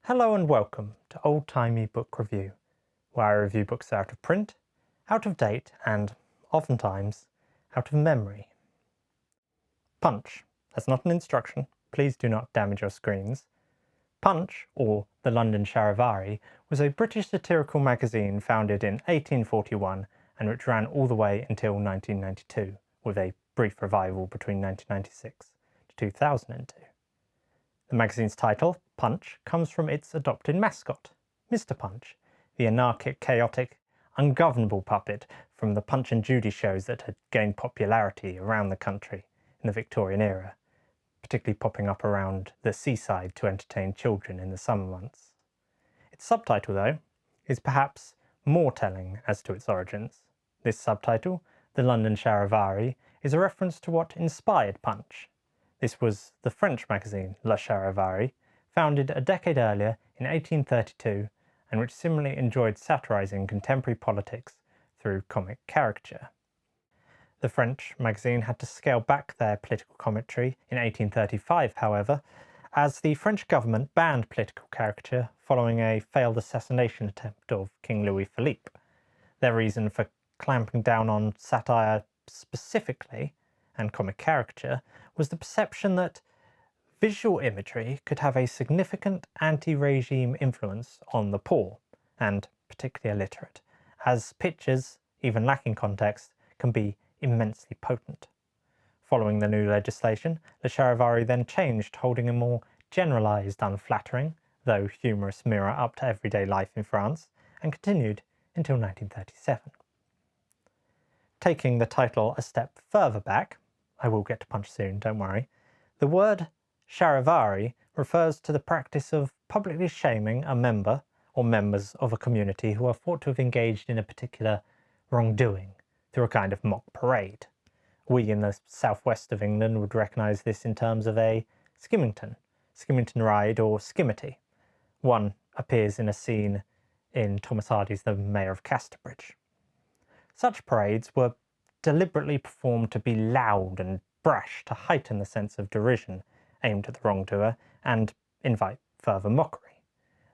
Hello and welcome to Old Timey Book Review, where I review books out of print, out of date, and, oftentimes, out of memory. Punch. That's not an instruction. Please do not damage your screens. Punch, or the London Charivari, was a British satirical magazine founded in 1841 and which ran all the way until 1992, with a brief revival between 1996 to 2002. The magazine's title, Punch, comes from its adopted mascot, Mr. Punch, the anarchic, chaotic, ungovernable puppet from the Punch and Judy shows that had gained popularity around the country in the Victorian era, particularly popping up around the seaside to entertain children in the summer months. Its subtitle, though, is perhaps more telling as to its origins. This subtitle, The London Charivari, is a reference to what inspired Punch. This was the French magazine Le Charivari, founded a decade earlier in 1832, and which similarly enjoyed satirising contemporary politics through comic caricature. The French magazine had to scale back their political commentary in 1835, however, as the French government banned political caricature following a failed assassination attempt of King Louis Philippe. Their reason for clamping down on satire specifically, and comic caricature, was the perception that visual imagery could have a significant anti-regime influence on the poor, and particularly illiterate, as pictures, even lacking context, can be immensely potent. Following the new legislation, the Charivari then changed, holding a more generalised, unflattering, though humorous mirror up to everyday life in France, and continued until 1937. Taking the title a step further back, I will get to Punch soon, don't worry, the word Charivari refers to the practice of publicly shaming a member or members of a community who are thought to have engaged in a particular wrongdoing through a kind of mock parade. We in the southwest of England would recognise this in terms of a skimmington ride or skimmity. One appears in a scene in Thomas Hardy's The Mayor of Casterbridge. Such parades were deliberately performed to be loud and brash to heighten the sense of derision aimed at the wrongdoer and invite further mockery.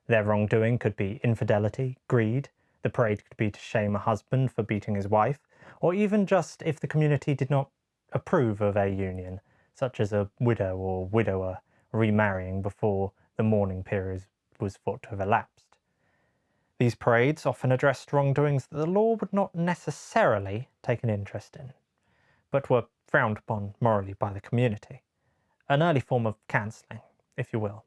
Their wrongdoing could be infidelity, greed, the parade could be to shame a husband for beating his wife, or even just if the community did not approve of a union, such as a widow or widower remarrying before the mourning period was thought to have elapsed. These parades often addressed wrongdoings that the law would not necessarily take an interest in, but were frowned upon morally by the community. An early form of cancelling, if you will.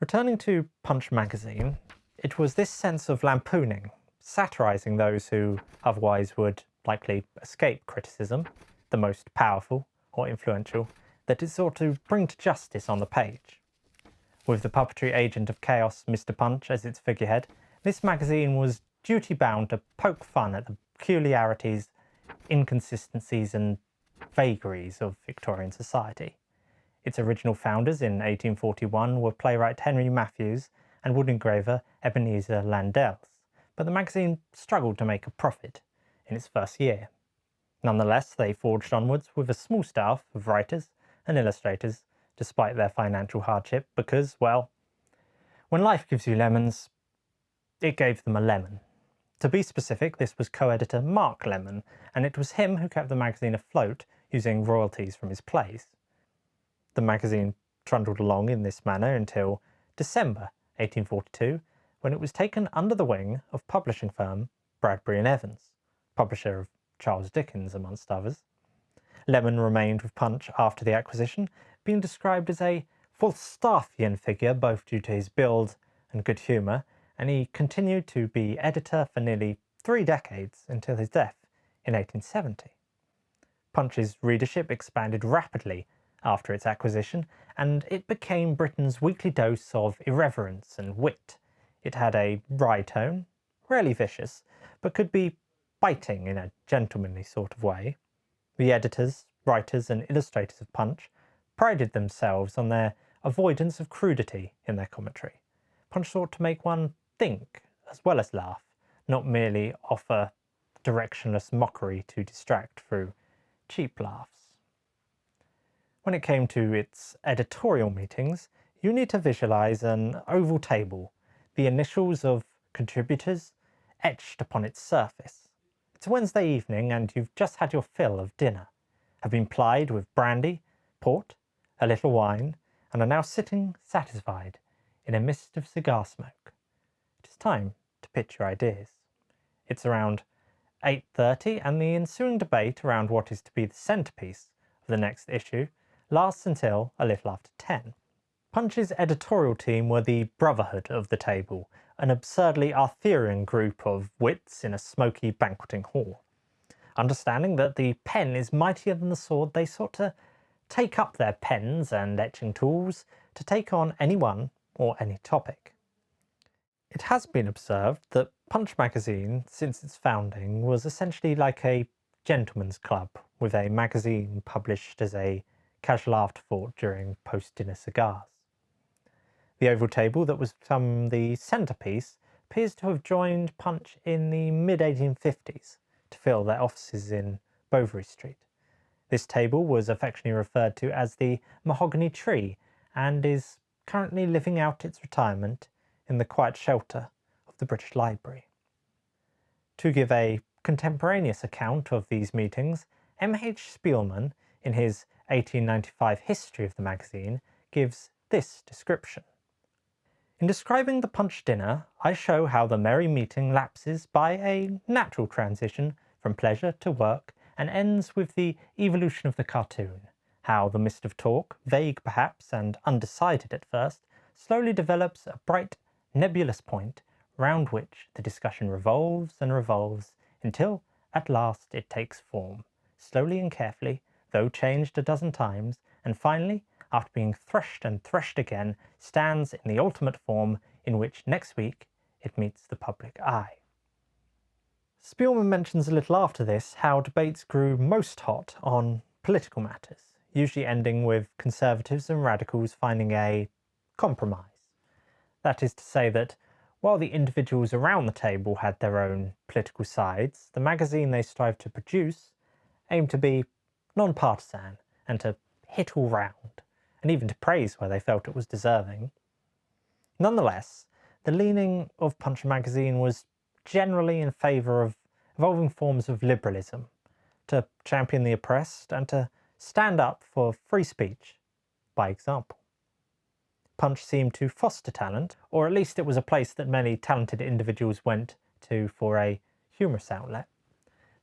Returning to Punch magazine, it was this sense of lampooning, satirising those who otherwise would likely escape criticism, the most powerful or influential, that it sought to bring to justice on the page. With the puppetry agent of chaos, Mr. Punch, as its figurehead, this magazine was duty-bound to poke fun at the peculiarities, inconsistencies and vagaries of Victorian society. Its original founders in 1841 were playwright Henry Matthews and wood engraver Ebenezer Landels, but the magazine struggled to make a profit in its first year. Nonetheless, they forged onwards with a small staff of writers and illustrators, despite their financial hardship, because, well, when life gives you lemons, it gave them a lemon. To be specific, this was co-editor Mark Lemon, and it was him who kept the magazine afloat using royalties from his plays. The magazine trundled along in this manner until December 1842, when it was taken under the wing of publishing firm Bradbury and Evans, publisher of Charles Dickens amongst others. Lemon remained with Punch after the acquisition, being described as a Falstaffian figure both due to his build and good humour, and he continued to be editor for nearly 3 decades until his death in 1870. Punch's readership expanded rapidly after its acquisition, and it became Britain's weekly dose of irreverence and wit. It had a wry tone, rarely vicious, but could be biting in a gentlemanly sort of way. The editors, writers and illustrators of Punch prided themselves on their avoidance of crudity in their commentary. Punch sought to make one think as well as laugh, not merely offer directionless mockery to distract through cheap laughs. When it came to its editorial meetings, You need to visualise an oval table, the initials of contributors etched upon its surface. It's Wednesday evening and you've just had your fill of dinner, have been plied with brandy, port, a little wine, and are now sitting satisfied in a mist of cigar smoke. It is time to pitch your ideas. It's around 8:30 and the ensuing debate around what is to be the centrepiece of the next issue lasts until a little after 10. Punch's editorial team were the brotherhood of the table, an absurdly Arthurian group of wits in a smoky banqueting hall. Understanding that the pen is mightier than the sword, they sought to take up their pens and etching tools to take on any one or any topic. It has been observed that Punch magazine, since its founding, was essentially like a gentleman's club, with a magazine published as a casual afterthought during post-dinner cigars. The oval table that was become the centrepiece appears to have joined Punch in the mid-1850s to fill their offices in Bovary Street. This table was affectionately referred to as the mahogany tree and is currently living out its retirement in the quiet shelter of the British Library. To give a contemporaneous account of these meetings, M.H. Spielman, in his 1895 history of the magazine, gives this description. In describing the Punch dinner, I show how the merry meeting lapses by a natural transition from pleasure to work and ends with the evolution of the cartoon, how the mist of talk, vague perhaps and undecided at first, slowly develops a bright, nebulous point round which the discussion revolves and revolves until at last it takes form, slowly and carefully, though changed a dozen times, and finally, after being threshed and threshed again, stands in the ultimate form in which next week it meets the public eye. Spielman mentions a little after this how debates grew most hot on political matters, usually ending with conservatives and radicals finding a compromise. That is to say that while the individuals around the table had their own political sides, the magazine they strived to produce aimed to be non-partisan and to hit all round, and even to praise where they felt it was deserving. Nonetheless, the leaning of Punch magazine was generally in favour of evolving forms of liberalism, to champion the oppressed and to stand up for free speech by example. Punch seemed to foster talent, or at least it was a place that many talented individuals went to for a humorous outlet.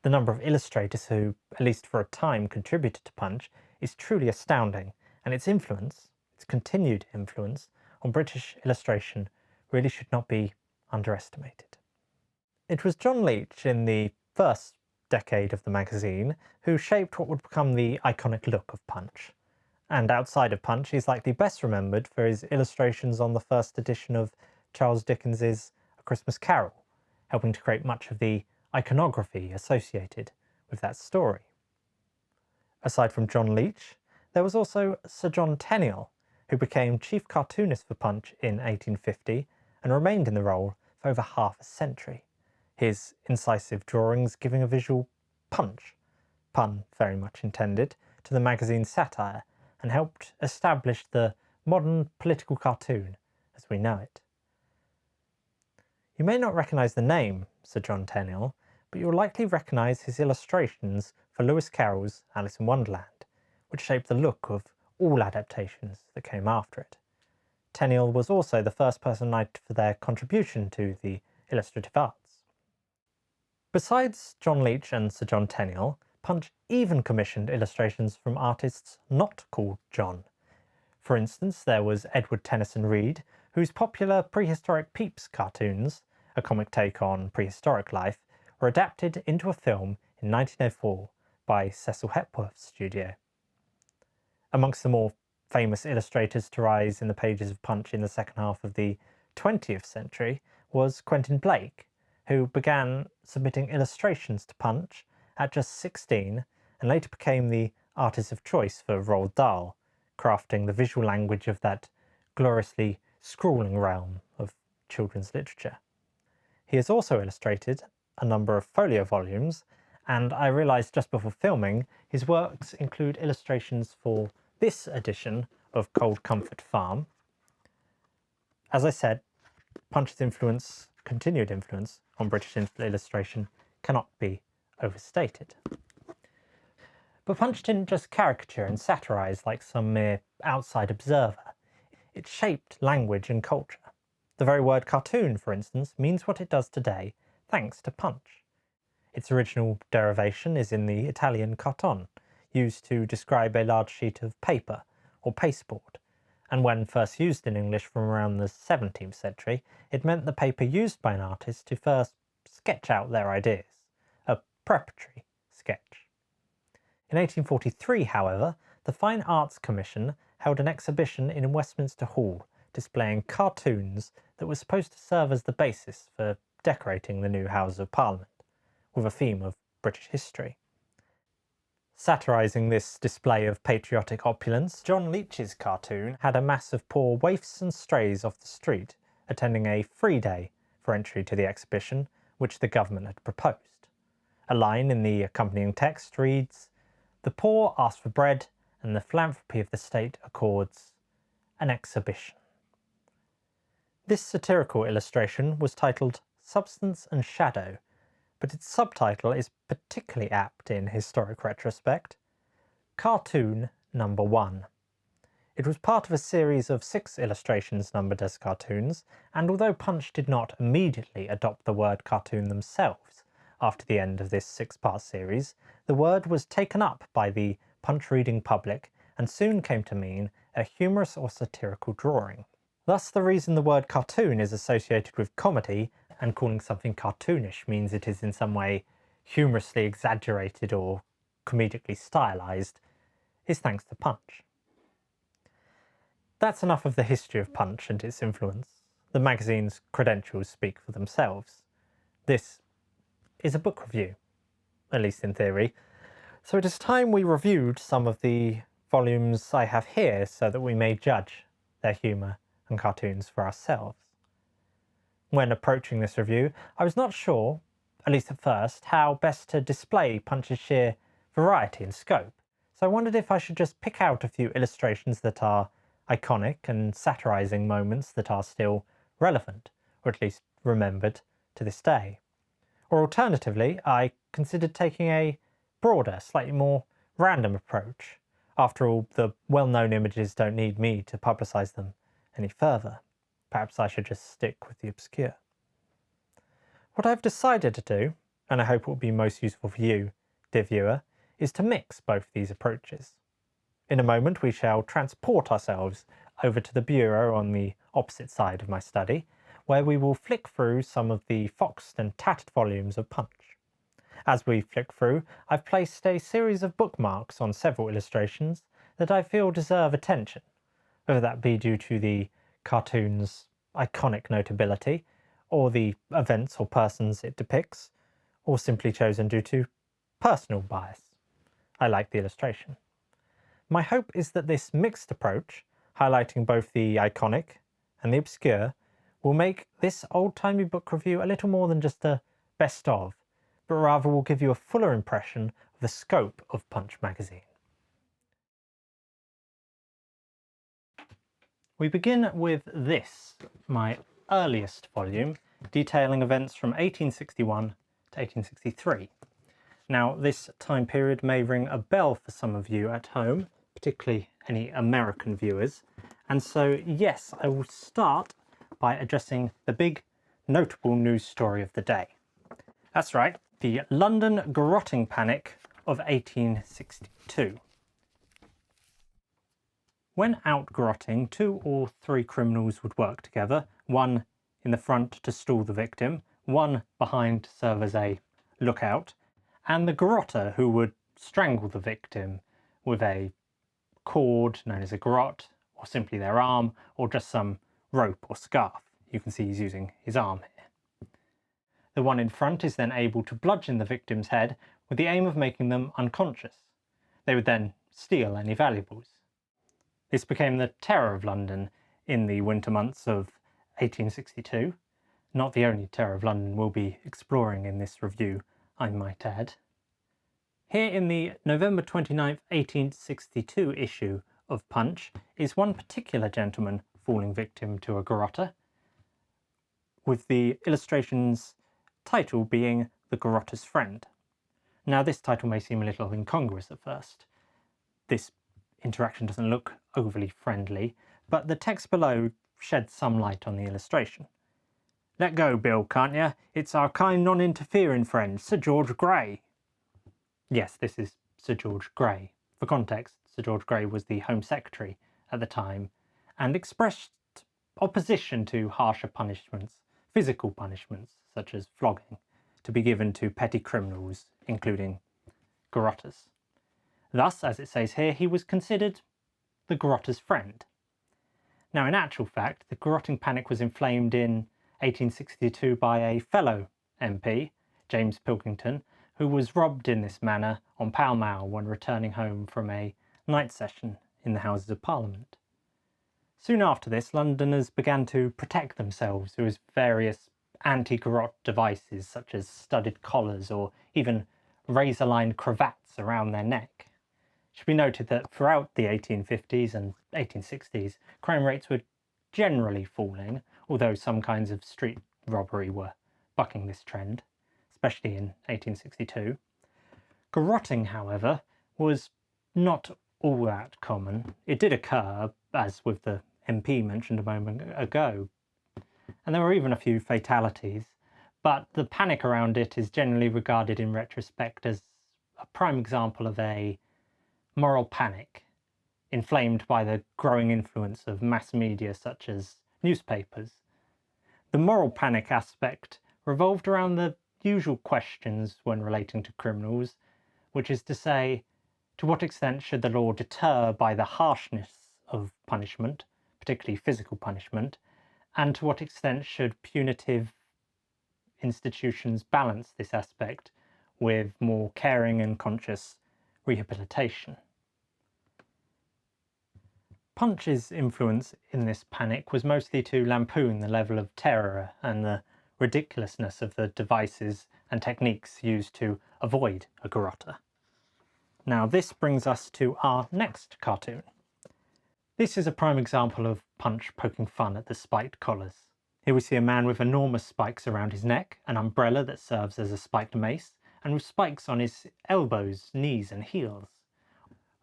The number of illustrators who, at least for a time, contributed to Punch is truly astounding, and its influence, its continued influence, on British illustration really should not be underestimated. It was John Leech in the first decade of the magazine who shaped what would become the iconic look of Punch. And outside of Punch, he's likely best remembered for his illustrations on the first edition of Charles Dickens's A Christmas Carol, helping to create much of the iconography associated with that story. Aside from John Leech, there was also Sir John Tenniel, who became chief cartoonist for Punch in 1850 and remained in the role for over half a century, his incisive drawings giving a visual punch, pun very much intended, to the magazine's satire, and helped establish the modern political cartoon as we know it. You may not recognise the name Sir John Tenniel, but you'll likely recognise his illustrations for Lewis Carroll's Alice in Wonderland, which shaped the look of all adaptations that came after it. Tenniel was also the first person knighted for their contribution to the illustrative arts. Besides John Leech and Sir John Tenniel, Punch even commissioned illustrations from artists not called John. For instance, there was Edward Tennyson Reed, whose popular Prehistoric Peeps cartoons, a comic take on prehistoric life, were adapted into a film in 1904 by Cecil Hepworth's studio. Amongst the more famous illustrators to rise in the pages of Punch in the second half of the 20th century was Quentin Blake, who began submitting illustrations to Punch at just 16 and later became the artist of choice for Roald Dahl, crafting the visual language of that gloriously scrawling realm of children's literature. He has also illustrated a number of folio volumes, and I realised just before filming his works include illustrations for this edition of Cold Comfort Farm, As I said, Punch's influence, continued influence on British illustration cannot be overstated. But Punch didn't just caricature and satirise like some mere outside observer. It shaped language and culture. The very word cartoon, for instance, means what it does today thanks to Punch. Its original derivation is in the Italian carton, used to describe a large sheet of paper or pasteboard, and when first used in English from around the 17th century, it meant the paper used by an artist to first sketch out their ideas, a preparatory sketch. In 1843, however, the Fine Arts Commission held an exhibition in Westminster Hall displaying cartoons that were supposed to serve as the basis for decorating the new Houses of Parliament, with a theme of British history. Satirising this display of patriotic opulence, John Leech's cartoon had a mass of poor waifs and strays off the street attending a free day for entry to the exhibition which the government had proposed. A line in the accompanying text reads, "The poor ask for bread and the philanthropy of the state accords an exhibition." This satirical illustration was titled Substance and Shadow, but its subtitle is particularly apt in historic retrospect. Cartoon Number 1. It was part of a series of 6 illustrations numbered as cartoons, and although Punch did not immediately adopt the word cartoon themselves after the end of this 6-part series, the word was taken up by the Punch-reading public and soon came to mean a humorous or satirical drawing. Thus, the reason the word cartoon is associated with comedy and calling something cartoonish means it is in some way humorously exaggerated or comedically stylized is thanks to Punch. That's enough of the history of Punch and its influence. The magazine's credentials speak for themselves. This is a book review, at least in theory, so it is time we reviewed some of the volumes I have here so that we may judge their humour and cartoons for ourselves. When approaching this review, I was not sure, at least at first, how best to display Punch's sheer variety and scope, so I wondered if I should just pick out a few illustrations that are iconic and satirising moments that are still relevant, or at least remembered to this day. Or alternatively, I considered taking a broader, slightly more random approach. After all, the well-known images don't need me to publicise them any further. Perhaps I should just stick with the obscure. What I've decided to do, and I hope it will be most useful for you, dear viewer, is to mix both these approaches. In a moment we shall transport ourselves over to the bureau on the opposite side of my study, where we will flick through some of the foxed and tattered volumes of Punch. As we flick through, I've placed a series of bookmarks on several illustrations that I feel deserve attention, whether that be due to the cartoon's iconic notability, or the events or persons it depicts, or simply chosen due to personal bias. I like the illustration. My hope is that this mixed approach, highlighting both the iconic and the obscure, will make this old-timey book review a little more than just a best of, but rather will give you a fuller impression of the scope of Punch magazine. We begin with this, my earliest volume, detailing events from 1861 to 1863. Now, this time period may ring a bell for some of you at home, particularly any American viewers, and so yes, I will start by addressing the big, notable news story of the day. That's right, the London garrotting panic of 1862. When out garrotting, 2 or 3 criminals would work together, one in the front to stall the victim, one behind to serve as a lookout, and the garrotter who would strangle the victim with a cord known as a garrote, or simply their arm, or just some rope or scarf. You can see he's using his arm here. The one in front is then able to bludgeon the victim's head with the aim of making them unconscious. They would then steal any valuables. This became the terror of London in the winter months of 1862. Not the only terror of London we'll be exploring in this review, I might add. Here in the November 29th, 1862 issue of Punch is one particular gentleman falling victim to a garrotter, with the illustration's title being The Garrotter's Friend. Now, this title may seem a little incongruous at first. This interaction doesn't look overly friendly, but the text below sheds some light on the illustration. "Let go, Bill, can't ya? It's our kind non-interfering friend, Sir George Grey." Yes, this is Sir George Grey. For context, Sir George Grey was the Home Secretary at the time and expressed opposition to harsher punishments, physical punishments such as flogging, to be given to petty criminals, including garrotters. Thus, as it says here, he was considered the garrotter's friend. Now, in actual fact, the garrotting panic was inflamed in 1862 by a fellow MP, James Pilkington, who was robbed in this manner on Pall Mall when returning home from a night session in the Houses of Parliament. Soon after this, Londoners began to protect themselves with various anti-garrotte devices such as studded collars or even razor-lined cravats around their neck. It should be noted that throughout the 1850s and 1860s, crime rates were generally falling, although some kinds of street robbery were bucking this trend, especially in 1862. Garrotting, however, was not all that common. It did occur, as with the MP mentioned a moment ago, and there were even a few fatalities, but the panic around it is generally regarded in retrospect as a prime example of a moral panic, inflamed by the growing influence of mass media such as newspapers. The moral panic aspect revolved around the usual questions when relating to criminals, which is to say, to what extent should the law deter by the harshness of punishment, particularly physical punishment, and to what extent should punitive institutions balance this aspect with more caring and conscious rehabilitation. Punch's influence in this panic was mostly to lampoon the level of terror and the ridiculousness of the devices and techniques used to avoid a garrotter. Now, this brings us to our next cartoon. This is a prime example of Punch poking fun at the spiked collars. Here we see a man with enormous spikes around his neck, an umbrella that serves as a spiked mace, and with spikes on his elbows, knees and heels.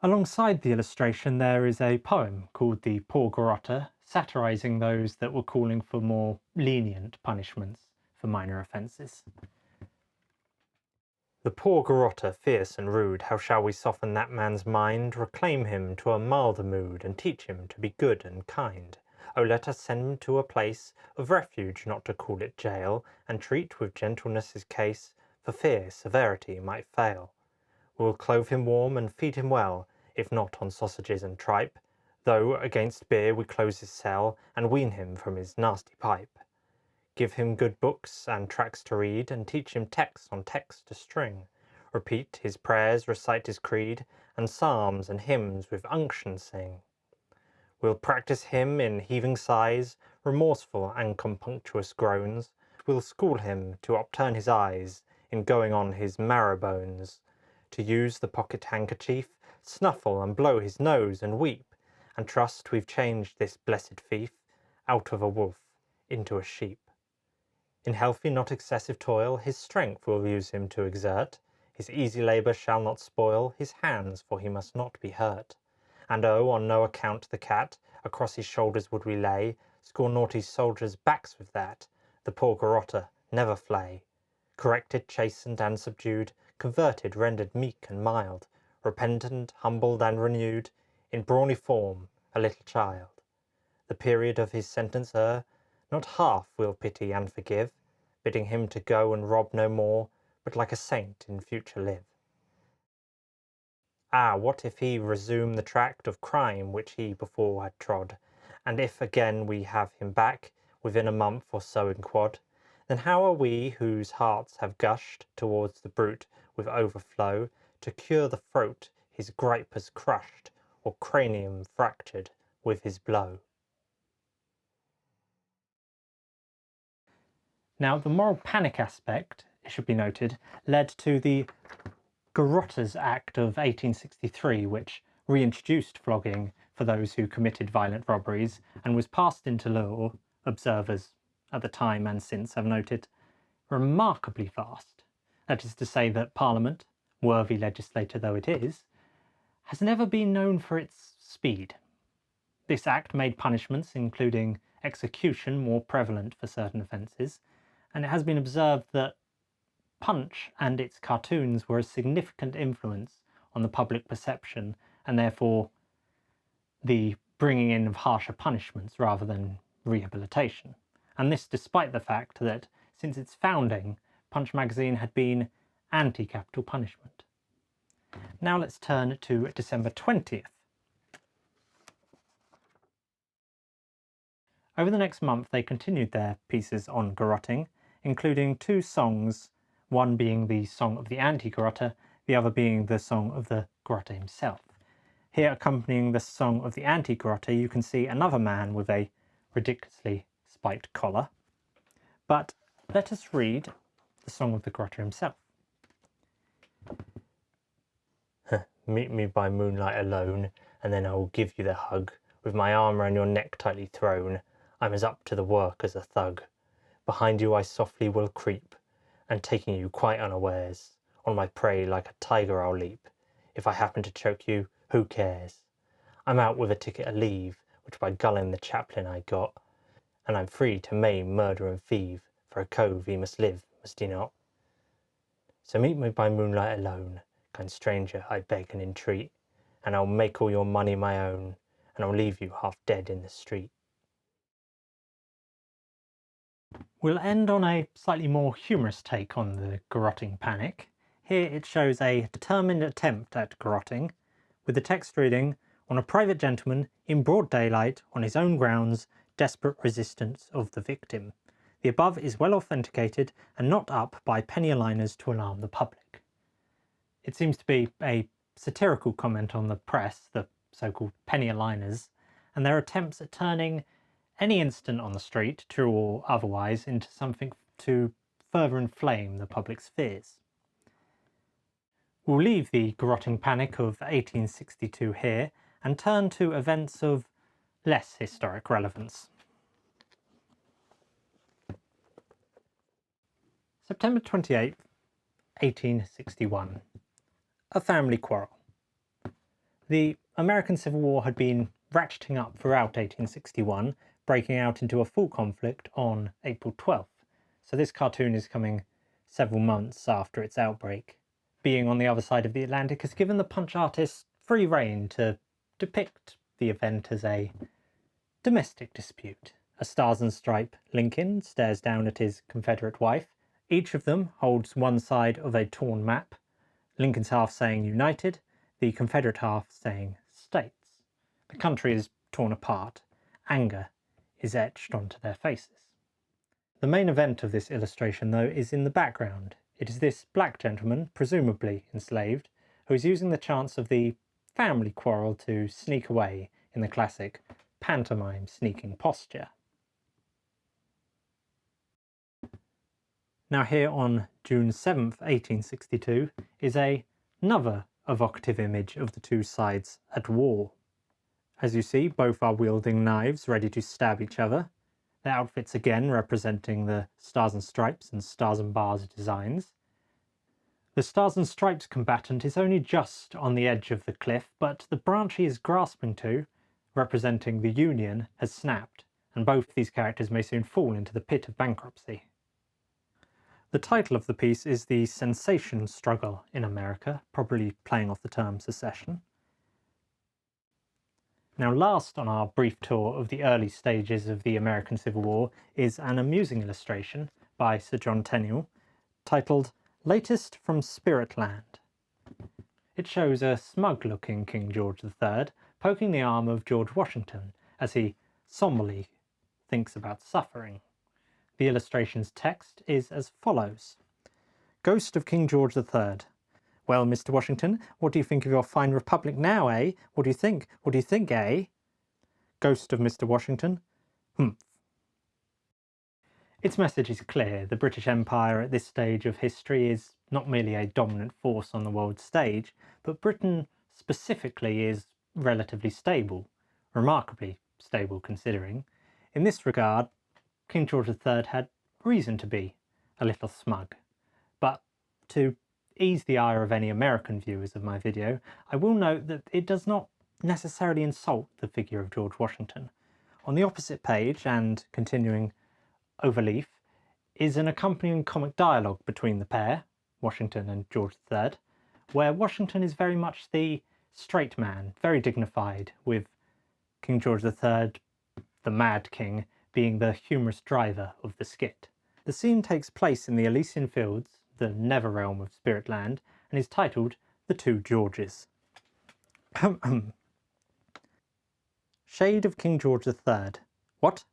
Alongside the illustration there is a poem called The Poor Garrotter, satirising those that were calling for more lenient punishments for minor offences. "The poor garrotter, fierce and rude, how shall we soften that man's mind, reclaim him to a milder mood, and teach him to be good and kind? Oh, let us send him to a place of refuge, not to call it jail, and treat with gentleness his case, for fear severity might fail. We'll clothe him warm and feed him well, if not on sausages and tripe, though against beer we close his cell, and wean him from his nasty pipe. Give him good books and tracts to read, and teach him text on text to string. Repeat his prayers, recite his creed, and psalms and hymns with unction sing. We'll practise him in heaving sighs, remorseful and compunctuous groans. We'll school him to upturn his eyes in going on his marrow bones, to use the pocket handkerchief, snuffle and blow his nose and weep, and trust we've changed this blessed thief out of a wolf into a sheep. In healthy, not excessive toil, his strength we'll use him to exert. His easy labour shall not spoil his hands, for he must not be hurt. And oh, on no account the cat across his shoulders would we lay, score naughty soldiers' backs with that, the poor garrotter never flay. Corrected, chastened and subdued, converted, rendered meek and mild, repentant, humbled and renewed, in brawny form, a little child. The period of his sentence not half we'll pity and forgive, bidding him to go and rob no more, but like a saint in future live. Ah, what if he resume the tract of crime which he before had trod, and if again we have him back within a month or so in quad, then how are we, whose hearts have gushed towards the brute with overflow, to cure the throat his gripe has crushed, or cranium fractured with his blow? Now, the moral panic aspect, it should be noted, led to the Garrotters Act of 1863, which reintroduced flogging for those who committed violent robberies and was passed into law, observers at the time and since have noted, remarkably fast. That is to say that Parliament, worthy legislator though it is, has never been known for its speed. This act made punishments, including execution, more prevalent for certain offences, and it has been observed that Punch and its cartoons were a significant influence on the public perception and therefore the bringing in of harsher punishments rather than rehabilitation. And this despite the fact that since its founding, Punch magazine had been anti-capital punishment. Now let's turn to December 20th. Over the next month they continued their pieces on garrotting, including 2 songs, one being the song of the anti-garrotter, the other being the song of the garrotter himself. Here, accompanying the song of the anti-garrotter, you can see another man with a ridiculously spiked collar. But let us read the song of the garrotter himself. Meet me by moonlight alone, and then I will give you the hug, with my arm round your neck tightly thrown. I'm as up to the work as a thug. Behind you I softly will creep, and taking you quite unawares, on my prey like a tiger I'll leap. If I happen to choke you, who cares? I'm out with a ticket of leave, which by gulling the chaplain I got, and I'm free to maim, murder and thieve, for a cove he must live, must he not? So meet me by moonlight alone, kind stranger, I beg and entreat, and I'll make all your money my own, and I'll leave you half dead in the street. We'll end on a slightly more humorous take on the garrotting panic. Here it shows a determined attempt at garrotting, with the text reading, "On a private gentleman, in broad daylight, on his own grounds, desperate resistance of the victim. The above is well authenticated and not up by penny-a-liners to alarm the public." It seems to be a satirical comment on the press, the so-called penny-a-liners, and their attempts at turning any incident on the street, true or otherwise, into something to further inflame the public's fears. We'll leave the garrotting panic of 1862 here and turn to events of less historic relevance. September 28th, 1861. A family quarrel. The American Civil War had been ratcheting up throughout 1861, breaking out into a full conflict on April 12th, so this cartoon is coming several months after its outbreak. Being on the other side of the Atlantic has given the Punch artist free rein to depict the event as a domestic dispute. A Stars and Stripe Lincoln stares down at his Confederate wife. Each of them holds one side of a torn map, Lincoln's half saying United, the Confederate half saying States. The country is torn apart. Anger is etched onto their faces. The main event of this illustration, though, is in the background. It is this black gentleman, presumably enslaved, who is using the chance of the family quarrel to sneak away in the classic pantomime sneaking posture. Now here on June 7th, 1862, is another evocative image of the two sides at war. As you see, both are wielding knives ready to stab each other. Their outfits again representing the Stars and Stripes and Stars and Bars designs. The Stars and Stripes combatant is only just on the edge of the cliff, but the branch he is grasping to, representing the Union, has snapped, and both these characters may soon fall into the pit of bankruptcy. The title of the piece is The Sensation Struggle in America, probably playing off the term secession. Now last on our brief tour of the early stages of the American Civil War is an amusing illustration by Sir John Tenniel titled Latest from Spiritland. It shows a smug-looking King George III poking the arm of George Washington as he somberly thinks about suffering. The illustration's text is as follows. Ghost of King George III. Well, Mr. Washington, what do you think of your fine republic now, eh? What do you think? What do you think, eh? Ghost of Mr. Washington. Humph. Its message is clear. The British Empire at this stage of history is not merely a dominant force on the world stage, but Britain specifically is relatively stable. remarkably stable considering. In this regard, King George III had reason to be a little smug. But to ease the ire of any American viewers of my video, I will note that it does not necessarily insult the figure of George Washington. On the opposite page, and continuing overleaf, is an accompanying comic dialogue between the pair, Washington and George III, where Washington is very much the straight man, very dignified, with King George III, the Mad King, being the humorous driver of the skit. The scene takes place in the Elysian Fields, the nether realm of Spiritland, and is titled The Two Georges. Shade of King George III. What?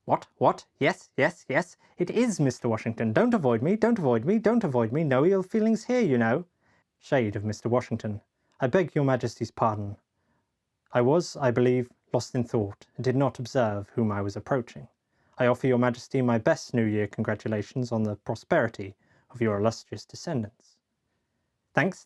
Yes, it is Mr. Washington. Don't avoid me, don't avoid me, don't avoid me. No ill feelings here, you know. Shade of Mr. Washington. I beg your Majesty's pardon. I was, I believe, lost in thought, and did not observe whom I was approaching. I offer your Majesty my best New Year congratulations on the prosperity of your illustrious descendants. Thanks.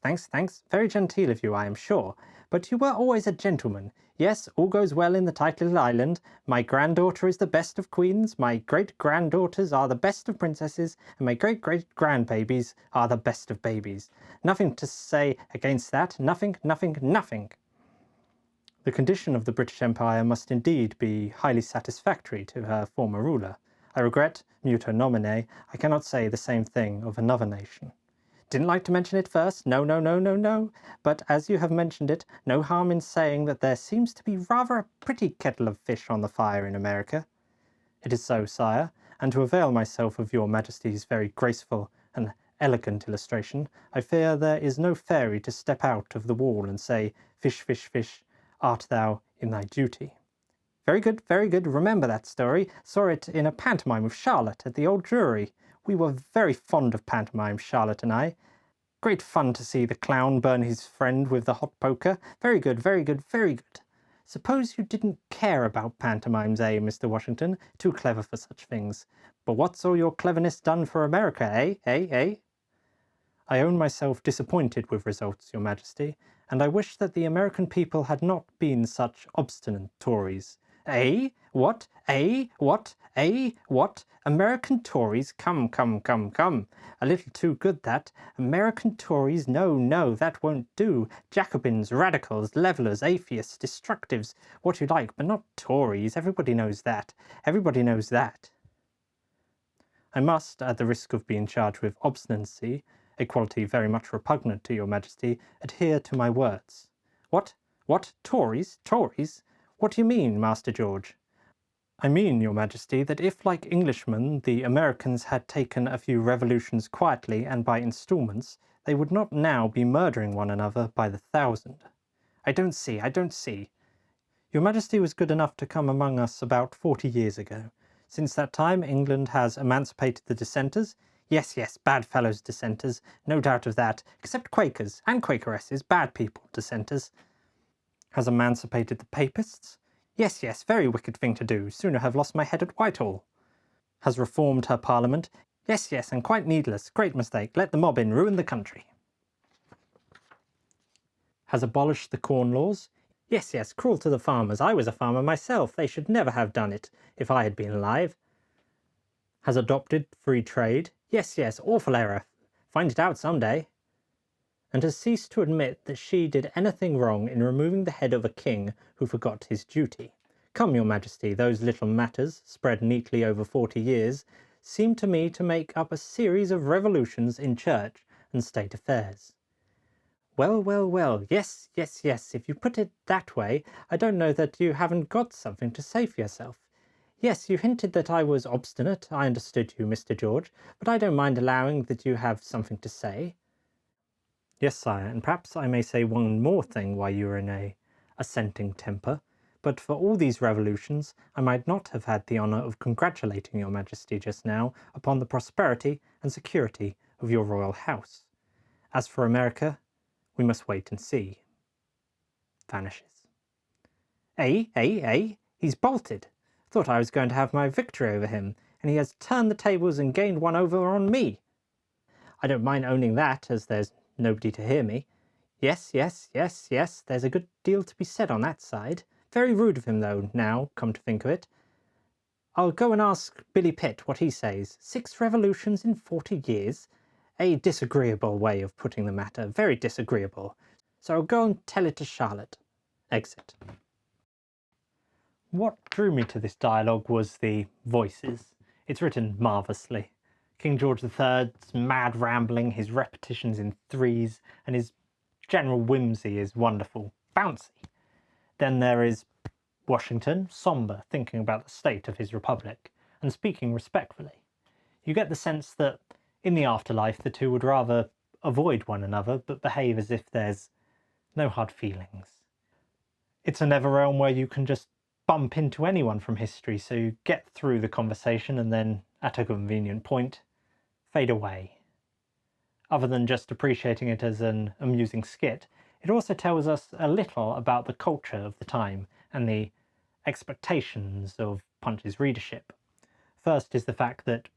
Very genteel of you, I am sure. But you were always a gentleman. Yes, all goes well in the tight little island. My granddaughter is the best of queens, my great-granddaughters are the best of princesses, and my great-great-grandbabies are the best of babies. Nothing to say against that. Nothing. The condition of the British Empire must indeed be highly satisfactory to her former ruler. I regret, mutuo nomine, I cannot say the same thing of another nation. Didn't like to mention it first, no, but as you have mentioned it, no harm in saying that there seems to be rather a pretty kettle of fish on the fire in America. It is so, sire, and to avail myself of your Majesty's very graceful and elegant illustration, I fear there is no fairy to step out of the wall and say, fish, art thou in thy duty. Very good, remember that story. Saw it in a pantomime with Charlotte at the Old Drury. We were very fond of pantomime, Charlotte and I. Great fun to see the clown burn his friend with the hot poker. Very good. Suppose you didn't care about pantomimes, eh, Mr. Washington? Too clever for such things. But what's all your cleverness done for America, eh? I own myself disappointed with results, your Majesty, and I wish that the American people had not been such obstinate Tories. Eh? What? American Tories? Come. A little too good, that. American Tories? No, that won't do. Jacobins, radicals, levellers, atheists, destructives, what you like, but not Tories. Everybody knows that. I must, at the risk of being charged with obstinacy, a quality very much repugnant to your Majesty, adhere to my words. What? Tories? What do you mean, Master George? I mean, your Majesty, that if, like Englishmen, the Americans had taken a few revolutions quietly and by instalments, they would not now be murdering one another by the thousand. I don't see. Your Majesty was good enough to come among us about 40 years ago. Since that time, England has emancipated the dissenters. Yes, bad fellows dissenters, no doubt of that, except Quakers and Quakeresses, bad people dissenters. Has emancipated the papists. Yes, very wicked thing to do, sooner have lost my head at Whitehall. Has reformed her parliament. Yes, and quite needless, great mistake, let the mob in, ruin the country. Has abolished the corn laws. Yes, cruel to the farmers, I was a farmer myself, they should never have done it, if I had been alive. Has adopted free trade. Yes, awful error, find it out some day. And has ceased to admit that she did anything wrong in removing the head of a king who forgot his duty. Come, your Majesty, those little matters, spread neatly over 40 years, seem to me to make up a series of revolutions in church and state affairs. Well, yes, if you put it that way, I don't know that you haven't got something to say for yourself. Yes, you hinted that I was obstinate, I understood you, Mr. George, but I don't mind allowing that you have something to say. Yes, sire, and perhaps I may say one more thing while you are in a assenting temper, but for all these revolutions I might not have had the honour of congratulating your Majesty just now upon the prosperity and security of your royal house. As for America, we must wait and see. Vanishes. Eh? He's bolted. Thought I was going to have my victory over him, and he has turned the tables and gained one over on me. I don't mind owning that, as there's nobody to hear me. Yes, there's a good deal to be said on that side. Very rude of him, though, now, come to think of it. I'll go and ask Billy Pitt what he says. 6 revolutions in 40 years? A disagreeable way of putting the matter, very disagreeable. So I'll go and tell it to Charlotte. Exit. What drew me to this dialogue was the voices. It's written marvellously. King George III's mad rambling, his repetitions in threes, and his general whimsy is wonderful, bouncy. Then there is Washington, sombre, thinking about the state of his republic, and speaking respectfully. You get the sense that in the afterlife the two would rather avoid one another, but behave as if there's no hard feelings. It's a never realm where you can just bump into anyone from history, so you get through the conversation and then, at a convenient point, fade away. Other than just appreciating it as an amusing skit, it also tells us a little about the culture of the time and the expectations of Punch's readership. First is the fact that,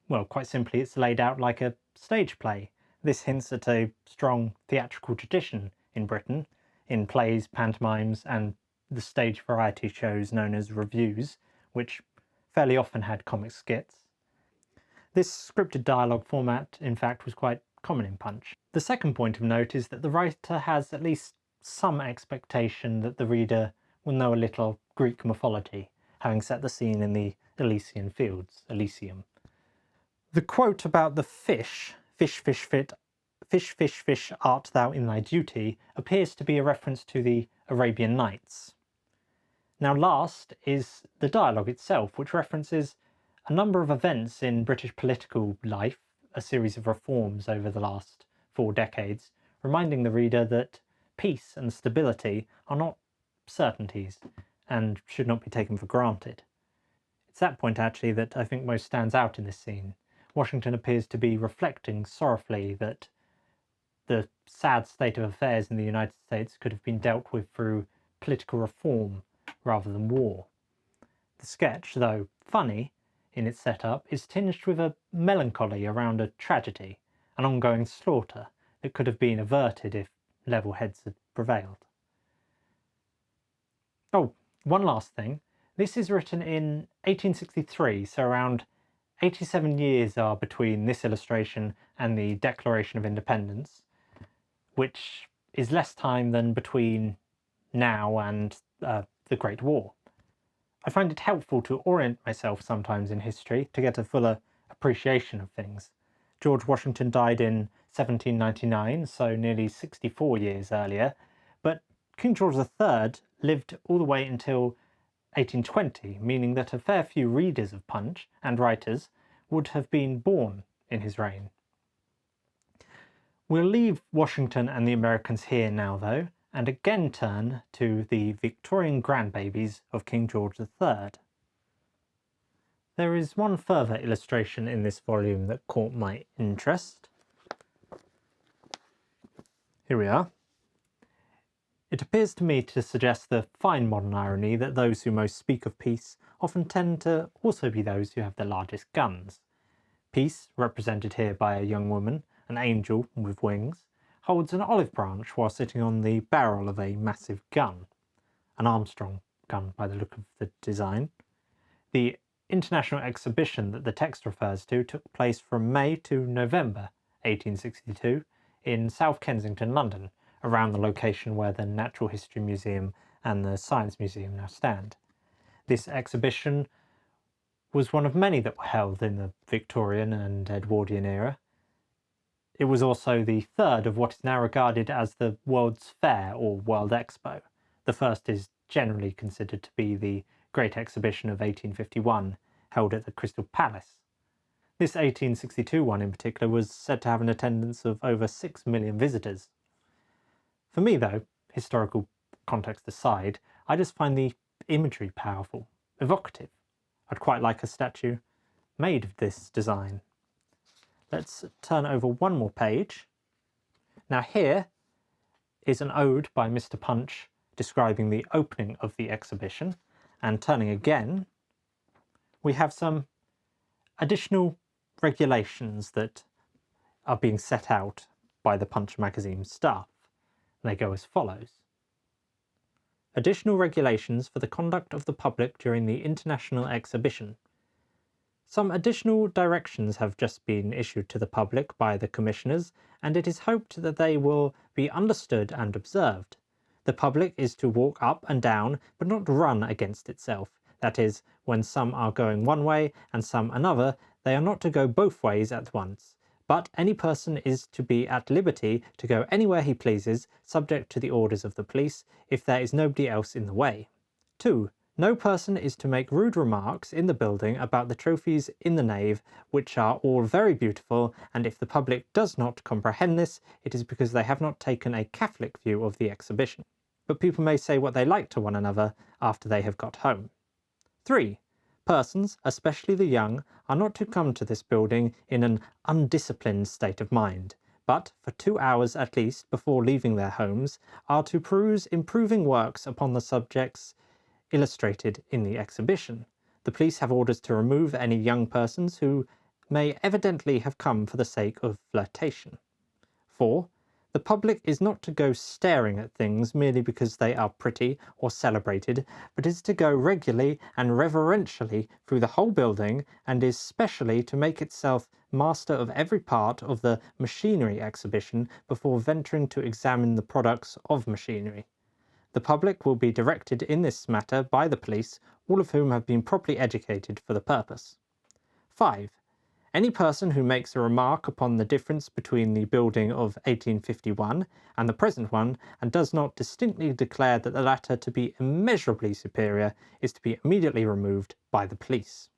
well, quite simply, it's laid out like a stage play. This hints at a strong theatrical tradition in Britain, in plays, pantomimes, and the stage variety shows known as revues, which fairly often had comic skits. This scripted dialogue format, in fact, was quite common in Punch. The second point of note is that the writer has at least some expectation that the reader will know a little Greek mythology, having set the scene in the Elysian fields, Elysium. The quote about the fish, fish, fish, fit, fish, fish, fish, art thou in thy duty, appears to be a reference to the Arabian Nights. Now last is the dialogue itself, which references a number of events in British political life, a series of reforms over the last 4 decades, reminding the reader that peace and stability are not certainties and should not be taken for granted. It's that point actually that I think most stands out in this scene. Washington appears to be reflecting sorrowfully that the sad state of affairs in the United States could have been dealt with through political reform rather than war. The sketch, though funny in its setup, is tinged with a melancholy around a tragedy, an ongoing slaughter that could have been averted if level heads had prevailed. Oh, one last thing. This is written in 1863, so around 87 years are between this illustration and the Declaration of Independence, which is less time than between now and the Great War. I find it helpful to orient myself sometimes in history to get a fuller appreciation of things. George Washington died in 1799, so nearly 64 years earlier, but King George III lived all the way until 1820, meaning that a fair few readers of Punch and writers would have been born in his reign. We'll leave Washington and the Americans here now, though, and again turn to the Victorian grandbabies of King George III. There is one further illustration in this volume that caught my interest. Here we are. It appears to me to suggest the fine modern irony that those who most speak of peace often tend to also be those who have the largest guns. Peace, represented here by a young woman, an angel with wings, holds an olive branch while sitting on the barrel of a massive gun. An Armstrong gun by the look of the design. The international exhibition that the text refers to took place from May to November 1862 in South Kensington, London, around the location where the Natural History Museum and the Science Museum now stand. This exhibition was one of many that were held in the Victorian and Edwardian era. It was also the third of what is now regarded as the World's Fair or World Expo. The first is generally considered to be the Great Exhibition of 1851, held at the Crystal Palace. This 1862 one in particular was said to have an attendance of over 6 million visitors. For me though, historical context aside, I just find the imagery powerful, evocative. I'd quite like a statue made of this design. Let's turn over one more page. Now here is an ode by Mr. Punch describing the opening of the exhibition, and turning again, we have some additional regulations that are being set out by the Punch magazine staff. They go as follows. Additional regulations for the conduct of the public during the international exhibition. Some additional directions have just been issued to the public by the commissioners, and it is hoped that they will be understood and observed. The public is to walk up and down, but not run against itself. That is, when some are going one way and some another, they are not to go both ways at once. But any person is to be at liberty to go anywhere he pleases, subject to the orders of the police, if there is nobody else in the way. 2. No person is to make rude remarks in the building about the trophies in the nave, which are all very beautiful, and if the public does not comprehend this, it is because they have not taken a Catholic view of the exhibition. But people may say what they like to one another after they have got home. 3. Persons, especially the young, are not to come to this building in an undisciplined state of mind, but for 2 hours at least before leaving their homes, are to peruse improving works upon the subjects illustrated in the exhibition. The police have orders to remove any young persons who may evidently have come for the sake of flirtation. 4. The public is not to go staring at things merely because they are pretty or celebrated, but is to go regularly and reverentially through the whole building, and is specially to make itself master of every part of the machinery exhibition before venturing to examine the products of machinery. The public will be directed in this matter by the police, all of whom have been properly educated for the purpose. 5. Any person who makes a remark upon the difference between the building of 1851 and the present one, and does not distinctly declare that the latter to be immeasurably superior, is to be immediately removed by the police.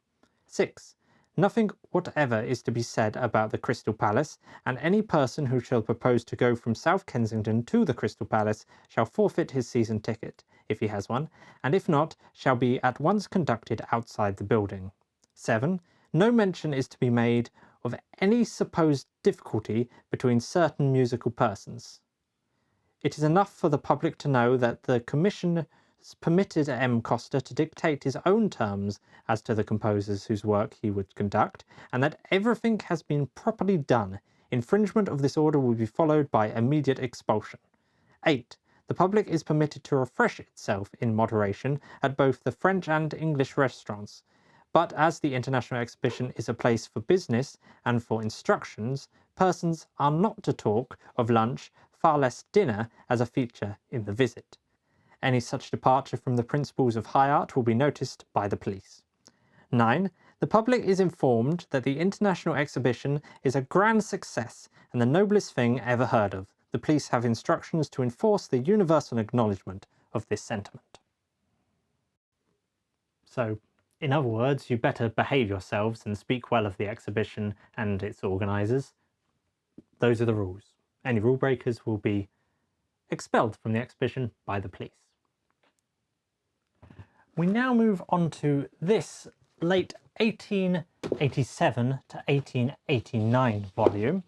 6. Nothing whatever is to be said about the Crystal Palace, and any person who shall propose to go from South Kensington to the Crystal Palace shall forfeit his season ticket, if he has one, and if not, shall be at once conducted outside the building. 7. No mention is to be made of any supposed difficulty between certain musical persons. It is enough for the public to know that the Commission permitted M. Coster to dictate his own terms as to the composers whose work he would conduct, and that everything has been properly done. Infringement of this order will be followed by immediate expulsion. 8. The public is permitted to refresh itself in moderation at both the French and English restaurants, but as the International Exhibition is a place for business and for instructions, persons are not to talk of lunch, far less dinner, as a feature in the visit. Any such departure from the principles of high art will be noticed by the police. 9. The public is informed that the International Exhibition is a grand success and the noblest thing ever heard of. The police have instructions to enforce the universal acknowledgement of this sentiment. So, in other words, you better behave yourselves and speak well of the exhibition and its organisers. Those are the rules. Any rule breakers will be expelled from the exhibition by the police. We now move on to this late 1887 to 1889 volume,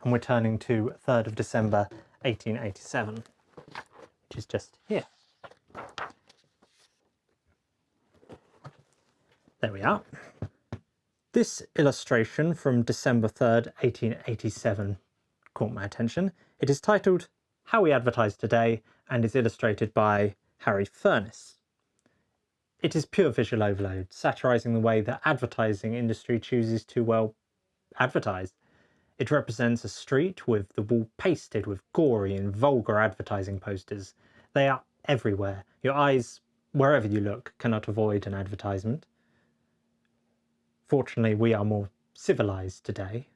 and we're turning to 3rd of December 1887, which is just here. There we are. This illustration from December 3rd, 1887 caught my attention. It is titled How We Advertise Today and is illustrated by Harry Furness. It is pure visual overload, satirising the way the advertising industry chooses to, well, advertise. It represents a street with the wall pasted with gory and vulgar advertising posters. They are everywhere. Your eyes, wherever you look, cannot avoid an advertisement. Fortunately, we are more civilised today.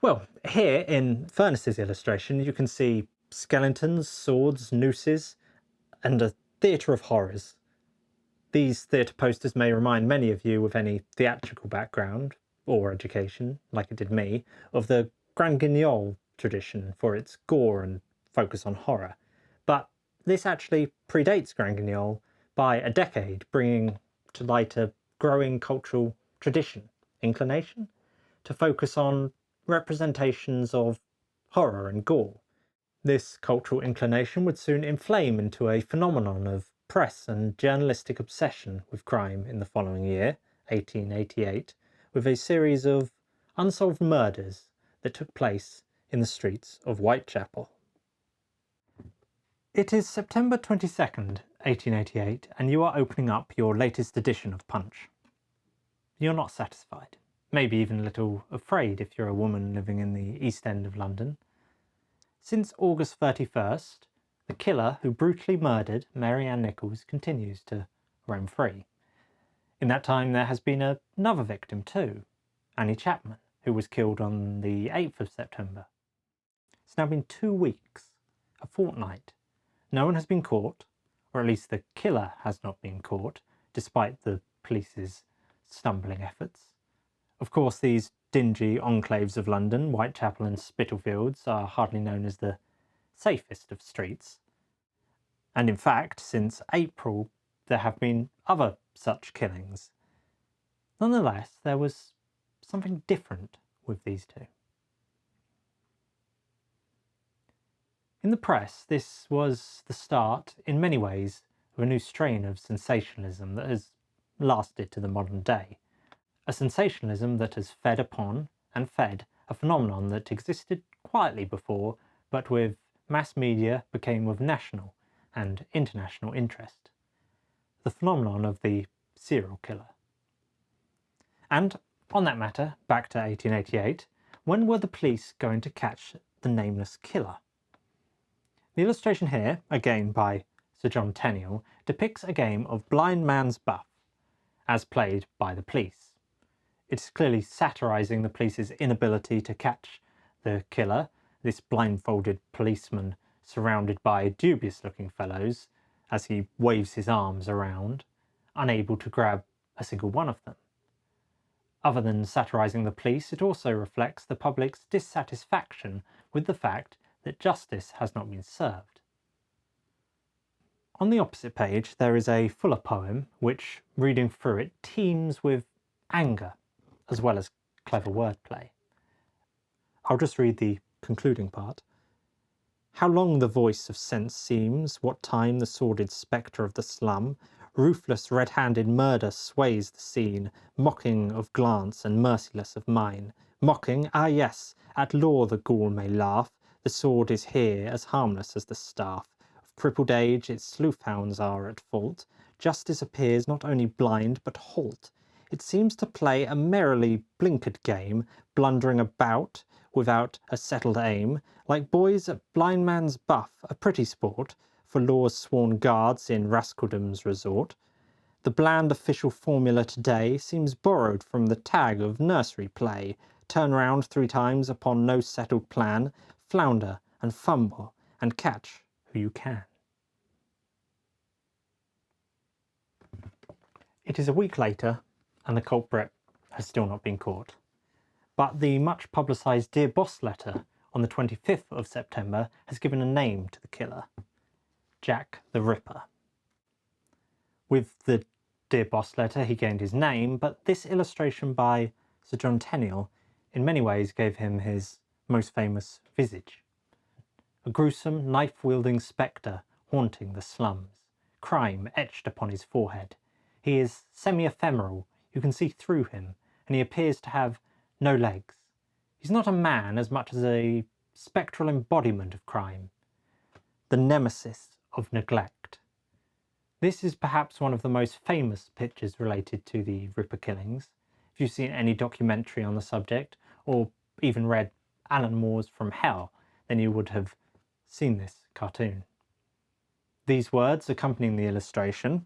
Well, here in Furness's illustration, you can see skeletons, swords, nooses, and a theatre of horrors. These theatre posters may remind many of you with any theatrical background, or education, like it did me, of the Grand Guignol tradition for its gore and focus on horror. But this actually predates Grand Guignol by a decade, bringing to light a growing cultural tradition, inclination, to focus on representations of horror and gore. This cultural inclination would soon inflame into a phenomenon of press and journalistic obsession with crime in the following year, 1888, with a series of unsolved murders that took place in the streets of Whitechapel. It is September 22nd, 1888, and you are opening up your latest edition of Punch. You're not satisfied, maybe even a little afraid if you're a woman living in the East End of London. Since August 31st, the killer who brutally murdered Mary Ann Nichols continues to roam free. In that time there has been another victim too, Annie Chapman, who was killed on the 8th of September. It's now been 2 weeks, a fortnight. No one has been caught, or at least the killer has not been caught, despite the police's stumbling efforts. Of course, these dingy enclaves of London, Whitechapel and Spitalfields, are hardly known as the safest of streets. And in fact, since April, there have been other such killings. Nonetheless, there was something different with these two. In the press, this was the start, in many ways, of a new strain of sensationalism that has lasted to the modern day. A sensationalism that has fed upon and fed a phenomenon that existed quietly before, but with mass media became of national and international interest. The phenomenon of the serial killer. And on that matter, back to 1888, when were the police going to catch the nameless killer? The illustration here, again by Sir John Tenniel, depicts a game of blind man's buff, as played by the police. It is clearly satirising the police's inability to catch the killer, this blindfolded policeman surrounded by dubious-looking fellows as he waves his arms around, unable to grab a single one of them. Other than satirising the police, it also reflects the public's dissatisfaction with the fact that justice has not been served. On the opposite page there is a fuller poem which, reading through it, teems with anger as well as clever wordplay. I'll just read the concluding part. How long the voice of sense seems, what time the sordid spectre of the slum, ruthless red-handed murder sways the scene, mocking of glance and merciless of mine. Mocking, ah yes, at law the ghoul may laugh, the sword is here as harmless as the staff. Of crippled age its sleuth-hounds are at fault, justice appears not only blind but halt. It seems to play a merrily blinkered game, blundering about without a settled aim, like boys at blind man's buff, a pretty sport, for law's sworn guards in rascaldom's resort. The bland official formula today seems borrowed from the tag of nursery play. Turn round 3 times upon no settled plan, flounder and fumble and catch who you can. It is a week later and the culprit has still not been caught. But the much publicised Dear Boss letter on the 25th of September has given a name to the killer. Jack the Ripper. With the Dear Boss letter he gained his name, but this illustration by Sir John Tenniel in many ways gave him his most famous visage. A gruesome, knife-wielding spectre haunting the slums, crime etched upon his forehead. He is semi-ephemeral, you can see through him, and he appears to have no legs. He's not a man as much as a spectral embodiment of crime, the nemesis of neglect. This is perhaps one of the most famous pictures related to the Ripper killings. If you've seen any documentary on the subject, or even read Alan Moore's From Hell, then you would have seen this cartoon. These words accompanying the illustration: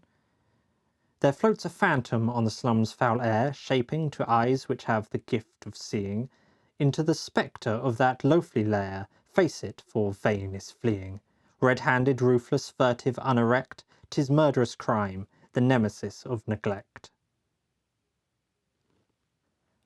there floats a phantom on the slum's foul air, shaping to eyes which have the gift of seeing, into the spectre of that loathly lair, face it, for vain is fleeing. Red-handed, ruthless, furtive, unerect, 'tis murderous crime, the nemesis of neglect.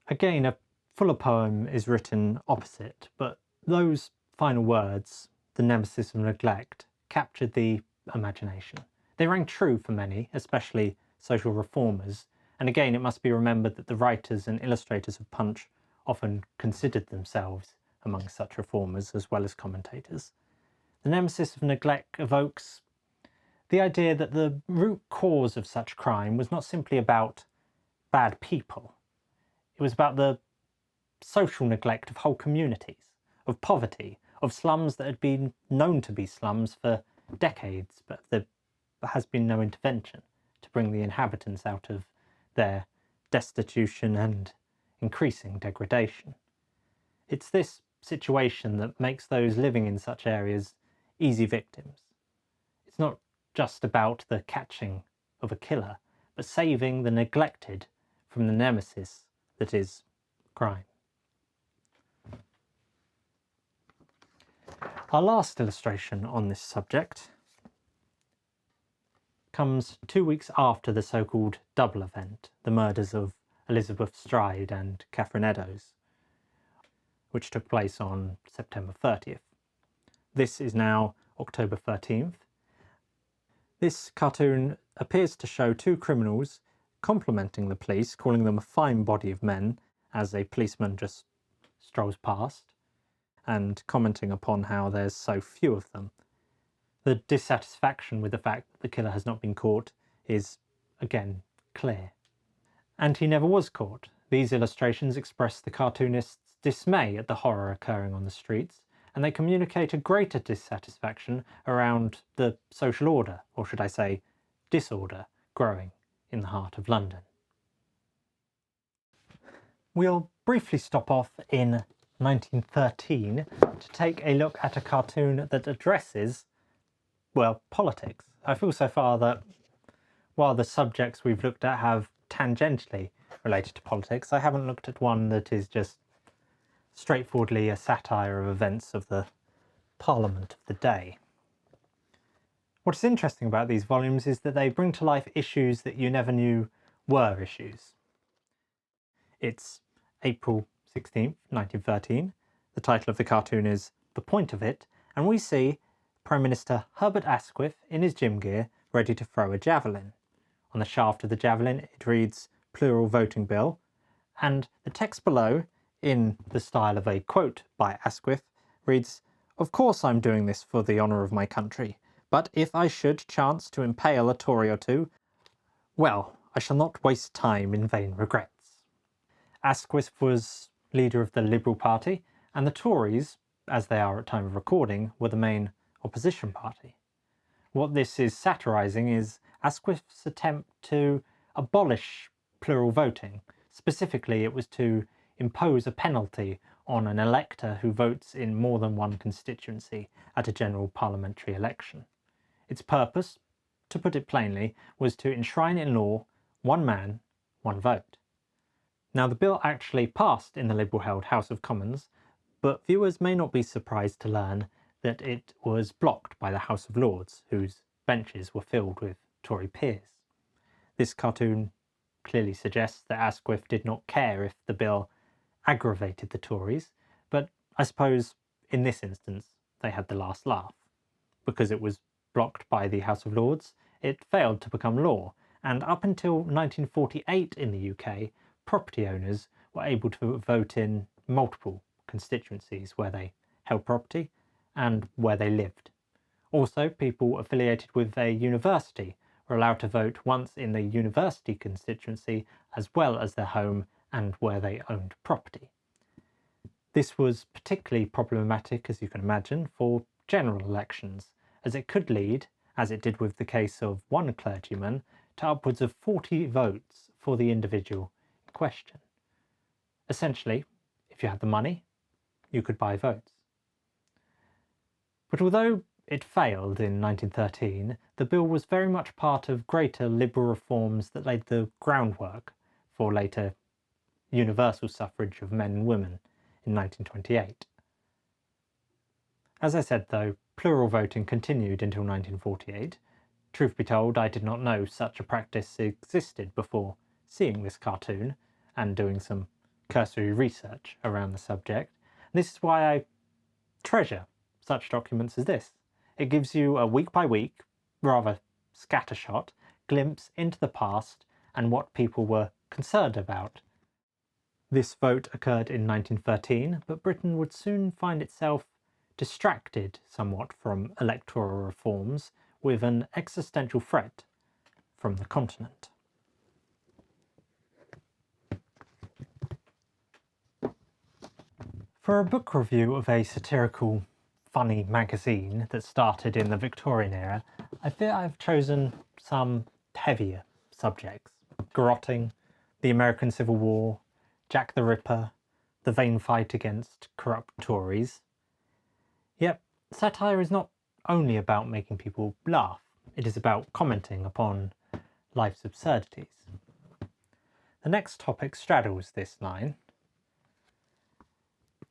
Again, a fuller poem is written opposite, but those final words, the nemesis of neglect, captured the imagination. They rang true for many, especially social reformers, and again it must be remembered that the writers and illustrators of Punch often considered themselves among such reformers as well as commentators. The nemesis of neglect evokes the idea that the root cause of such crime was not simply about bad people. It was about the social neglect of whole communities, of poverty, of slums that had been known to be slums for decades, but there has been no intervention to bring the inhabitants out of their destitution and increasing degradation. It's this situation that makes those living in such areas easy victims. It's not just about the catching of a killer, but saving the neglected from the nemesis that is crime. Our last illustration on this subject comes 2 weeks after the so-called double event, the murders of Elizabeth Stride and Catherine Eddowes, which took place on September 30th. This is now October 13th. This cartoon appears to show two criminals complimenting the police, calling them a fine body of men as a policeman just strolls past, and commenting upon how there's so few of them. The dissatisfaction with the fact that the killer has not been caught is, again, clear. And he never was caught. These illustrations express the cartoonist's dismay at the horror occurring on the streets, and they communicate a greater dissatisfaction around the social order, or should I say, disorder, growing in the heart of London. We'll briefly stop off in 1913 to take a look at a cartoon that addresses, well, politics. I feel so far that while the subjects we've looked at have tangentially related to politics, I haven't looked at one that is just straightforwardly a satire of events of the Parliament of the day. What is interesting about these volumes is that they bring to life issues that you never knew were issues. It's April 16th, 1913. The title of the cartoon is The Point of It, and we see Prime Minister Herbert Asquith in his gym gear ready to throw a javelin. On the shaft of the javelin it reads Plural Voting Bill, and the text below, in the style of a quote by Asquith, reads, "Of course I'm doing this for the honour of my country, but if I should chance to impale a Tory or two, well, I shall not waste time in vain regrets." Asquith was leader of the Liberal Party, and the Tories, as they are at time of recording, were the main opposition party. What this is satirising is Asquith's attempt to abolish plural voting. Specifically, it was to impose a penalty on an elector who votes in more than one constituency at a general parliamentary election. Its purpose, to put it plainly, was to enshrine in law one man, one vote. Now, the bill actually passed in the Liberal-held House of Commons, but viewers may not be surprised to learn that it was blocked by the House of Lords, whose benches were filled with Tory peers. This cartoon clearly suggests that Asquith did not care if the bill aggravated the Tories, but I suppose in this instance they had the last laugh. Because it was blocked by the House of Lords, it failed to become law, and up until 1948 in the UK, property owners were able to vote in multiple constituencies where they held property and where they lived. Also, people affiliated with a university were allowed to vote once in the university constituency as well as their home and where they owned property. This was particularly problematic, as you can imagine, for general elections, as it could lead, as it did with the case of one clergyman, to upwards of 40 votes for the individual in question. Essentially, if you had the money, you could buy votes. But although it failed in 1913, the bill was very much part of greater liberal reforms that laid the groundwork for later universal suffrage of men and women in 1928. As I said though, plural voting continued until 1948. Truth be told, I did not know such a practice existed before seeing this cartoon and doing some cursory research around the subject. And this is why I treasure such documents as this. It gives you a week-by-week, rather scattershot, glimpse into the past and what people were concerned about. This vote occurred in 1913, but Britain would soon find itself distracted somewhat from electoral reforms with an existential threat from the continent. For a book review of a satirical, funny magazine that started in the Victorian era, I fear I've chosen some heavier subjects. Garrotting, the American Civil War, Jack the Ripper, the vain fight against corrupt Tories. Yet, satire is not only about making people laugh, it is about commenting upon life's absurdities. The next topic straddles this line.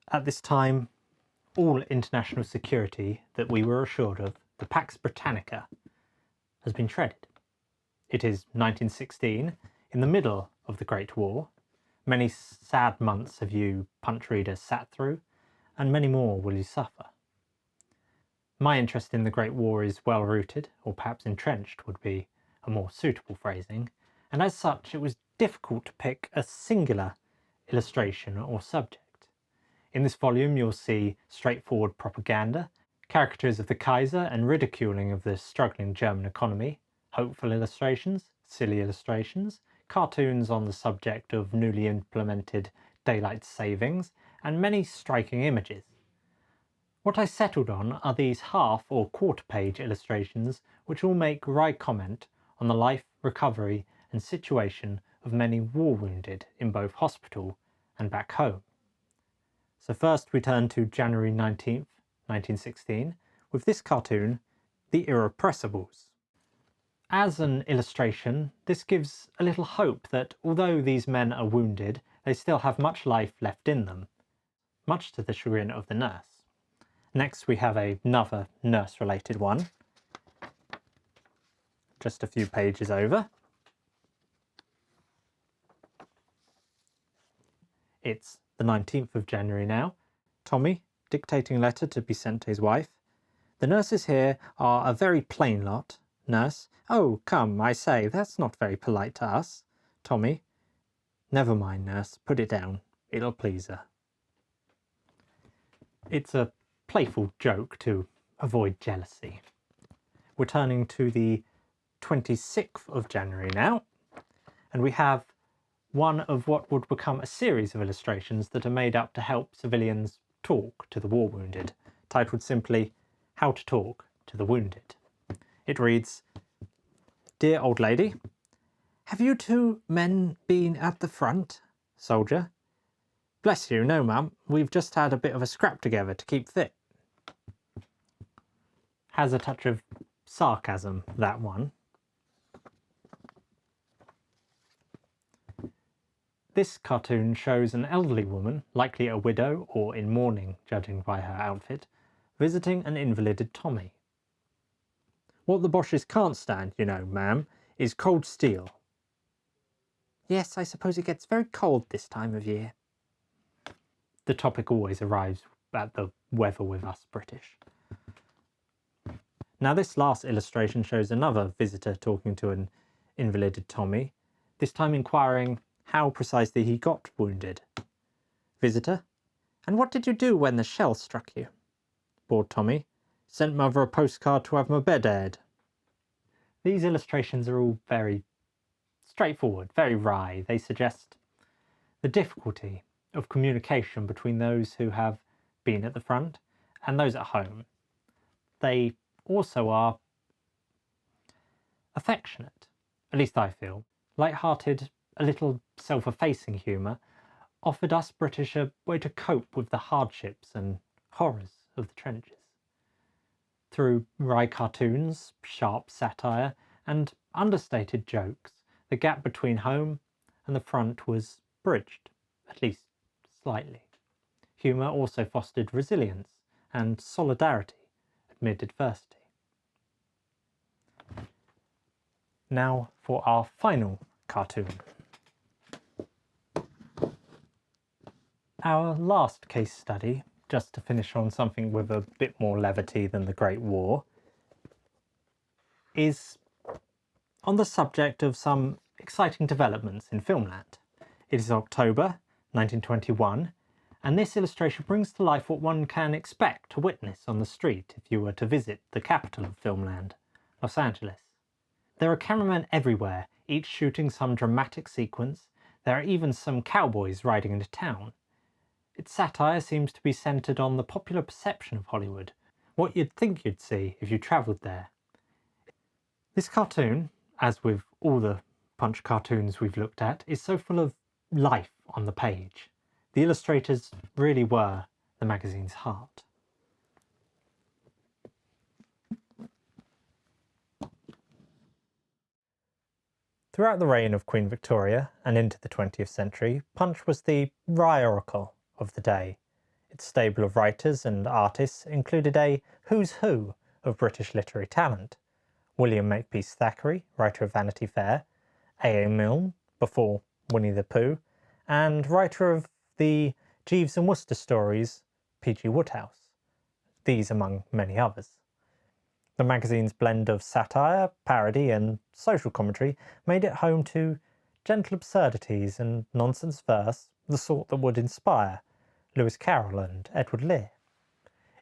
At this time, all international security that we were assured of, the Pax Britannica, has been shredded. It is 1916, in the middle of the Great War. Many sad months have you punch readers sat through, and many more will you suffer. My interest in the Great War is well rooted, or perhaps entrenched would be a more suitable phrasing, and as such it was difficult to pick a singular illustration or subject. In this volume you'll see straightforward propaganda, caricatures of the Kaiser and ridiculing of the struggling German economy, hopeful illustrations, silly illustrations, cartoons on the subject of newly implemented daylight savings, and many striking images. What I settled on are these half or quarter page illustrations which all make wry comment on the life, recovery and situation of many war wounded in both hospital and back home. So first we turn to January 19th, 1916, with this cartoon, The Irrepressibles. As an illustration, this gives a little hope that although these men are wounded, they still have much life left in them, much to the chagrin of the nurse. Next we have another nurse-related one, just a few pages over. It's the 19th of January now. Tommy, dictating a letter to be sent to his wife. The nurses here are a very plain lot. Nurse, oh, come, I say, that's not very polite to us. Tommy, never mind, nurse, put it down. It'll please her. It's a playful joke to avoid jealousy. We're turning to the 26th of January now, and we have one of what would become a series of illustrations that are made up to help civilians talk to the war wounded, titled simply, How to Talk to the Wounded. It reads, Dear old lady, have you two men been at the front? Soldier, bless you, no ma'am, we've just had a bit of a scrap together to keep fit. Has a touch of sarcasm, that one. This cartoon shows an elderly woman, likely a widow or in mourning, judging by her outfit, visiting an invalided Tommy. What the Boches can't stand, you know, ma'am, is cold steel. Yes, I suppose it gets very cold this time of year. The topic always arrives at the weather with us British. Now this last illustration shows another visitor talking to an invalided Tommy, this time inquiring how precisely he got wounded. Visitor, and what did you do when the shell struck you? Bored Tommy, sent mother a postcard to have my bed aired. These illustrations are all very straightforward, very wry. They suggest the difficulty of communication between those who have been at the front and those at home. They also are affectionate, at least I feel, light-hearted, a little self-effacing humour, offered us British a way to cope with the hardships and horrors of the trenches. Through wry cartoons, sharp satire, and understated jokes, the gap between home and the front was bridged, at least slightly. Humour also fostered resilience and solidarity amid adversity. Now for our final cartoon. Our last case study, just to finish on something with a bit more levity than the Great War, is on the subject of some exciting developments in filmland. It is October 1921, and this illustration brings to life what one can expect to witness on the street if you were to visit the capital of filmland, Los Angeles. There are cameramen everywhere, each shooting some dramatic sequence. There are even some cowboys riding into town. Its satire seems to be centred on the popular perception of Hollywood, what you'd think you'd see if you travelled there. This cartoon, as with all the Punch cartoons we've looked at, is so full of life on the page. The illustrators really were the magazine's heart. Throughout the reign of Queen Victoria and into the 20th century, Punch was the oracle of the day. Its stable of writers and artists included a who's who of British literary talent. William Makepeace Thackeray, writer of Vanity Fair, A.A. Milne, before Winnie the Pooh, and writer of the Jeeves and Wooster stories, P.G. Wodehouse. These among many others. The magazine's blend of satire, parody and social commentary made it home to gentle absurdities and nonsense verse, the sort that would inspire Lewis Carroll and Edward Lear.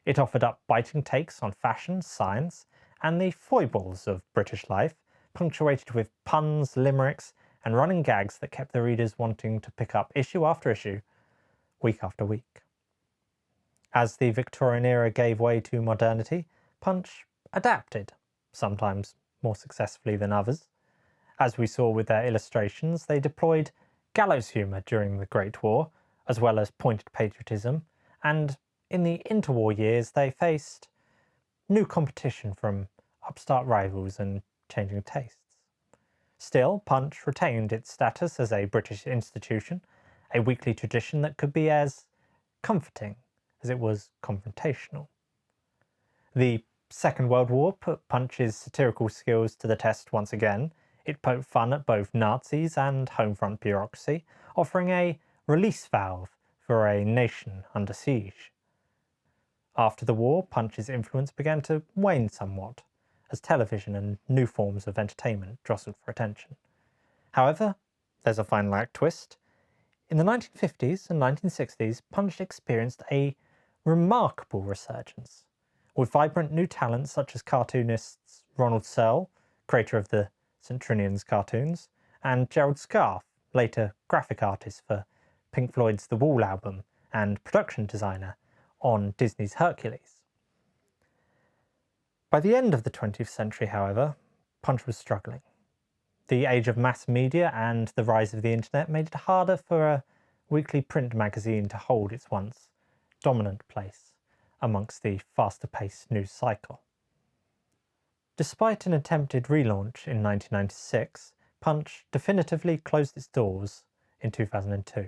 It offered up biting takes on fashion, science and the foibles of British life, punctuated with puns, limericks and running gags that kept the readers wanting to pick up issue after issue, week after week. As the Victorian era gave way to modernity, Punch adapted, sometimes more successfully than others. As we saw with their illustrations, they deployed gallows humour during the Great War, as well as pointed patriotism, and in the interwar years they faced new competition from upstart rivals and changing tastes. Still, Punch retained its status as a British institution, a weekly tradition that could be as comforting as it was confrontational. The Second World War put Punch's satirical skills to the test once again. It poked fun at both Nazis and home front bureaucracy, offering a release valve for a nation under siege. After the war, Punch's influence began to wane somewhat, as television and new forms of entertainment jostled for attention. However, there's a final act twist. In the 1950s and 1960s, Punch experienced a remarkable resurgence, with vibrant new talents such as cartoonists Ronald Searle, creator of the St. Trinian's cartoons, and Gerald Scarfe, later graphic artist for Pink Floyd's The Wall album and production designer on Disney's Hercules. By the end of the 20th century, however, Punch was struggling. The age of mass media and the rise of the internet made it harder for a weekly print magazine to hold its once dominant place amongst the faster-paced news cycle. Despite an attempted relaunch in 1996, Punch definitively closed its doors in 2002.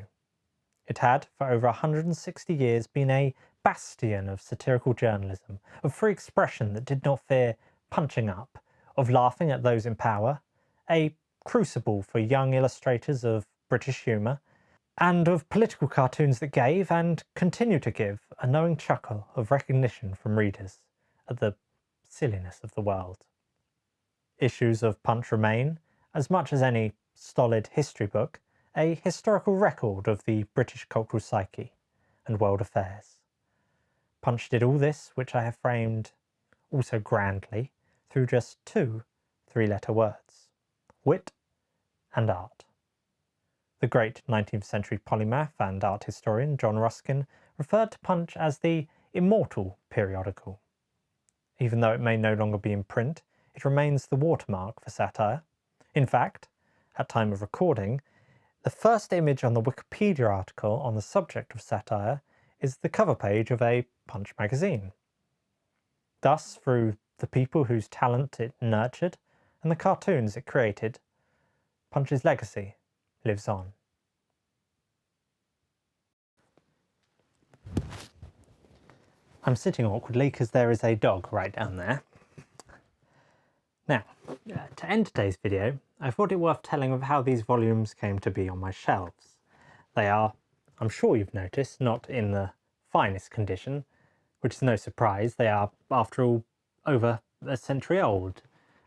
It had, for over 160 years, been a bastion of satirical journalism, of free expression that did not fear punching up, of laughing at those in power, a crucible for young illustrators of British humour, and of political cartoons that gave, and continue to give, a knowing chuckle of recognition from readers at the silliness of the world. Issues of Punch remain, as much as any stolid history book, a historical record of the British cultural psyche and world affairs. Punch did all this, which I have framed also grandly, through just two three-letter words: wit and art. The great 19th century polymath and art historian John Ruskin referred to Punch as the immortal periodical. Even though it may no longer be in print, it remains the watermark for satire. In fact, at time of recording, the first image on the Wikipedia article on the subject of satire is the cover page of a Punch magazine. Thus, through the people whose talent it nurtured and the cartoons it created, Punch's legacy lives on. I'm sitting awkwardly because there is a dog right down there. Now, to end today's video, I thought it worth telling of how these volumes came to be on my shelves. They are, I'm sure you've noticed, not in the finest condition, which is no surprise. They are, after all, over a century old,